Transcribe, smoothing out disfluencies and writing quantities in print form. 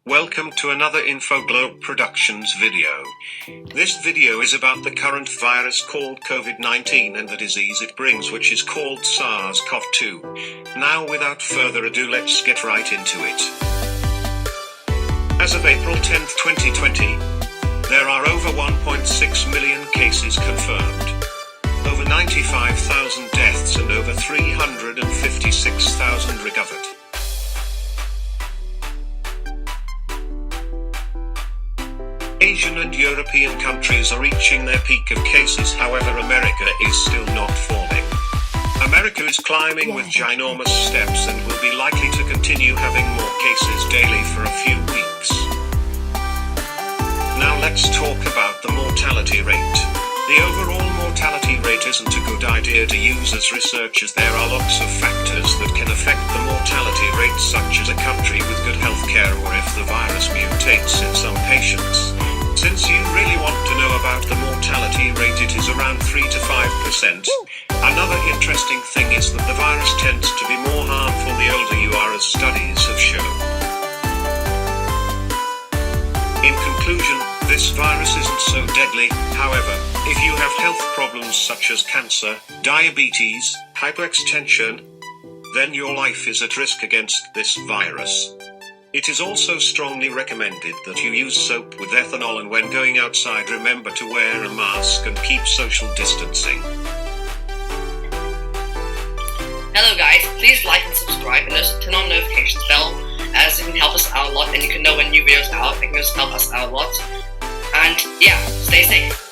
Welcome to another Infoglobe Productions video. This video is about the current virus called Covid-19 and the disease it brings, which is called SARS-CoV-2. Now without further ado, let's get right into it. As of April 10, 2020, there are over 1.6 million cases confirmed, over 95,000 deaths and over 356,000 recovered. Asian and European countries are reaching their peak of cases, however America is still not falling. America is climbing with ginormous steps and will be likely to continue having more cases daily for a few weeks. Now let's talk about the mortality rate. The overall mortality rate isn't a good idea to use as research, as there are lots of factors that can affect the mortality rate, such as a country with good healthcare or if the virus mutates in some patients. Since you really want to know about the mortality rate, it is around 3 to 5%. Another interesting thing is that the virus tends to be more harmful the older you are, as studies have shown. In conclusion, this virus isn't so deadly. However, if you have health problems such as cancer, diabetes, hypertension, then your life is at risk against this virus. It is also strongly recommended that you use soap with ethanol, and when going outside, remember to wear a mask and keep social distancing. Hello guys, please like and subscribe and also turn on notifications bell, as it can help us out a lot and you can know when new videos are out. It can just help us out a lot. And yeah, stay safe.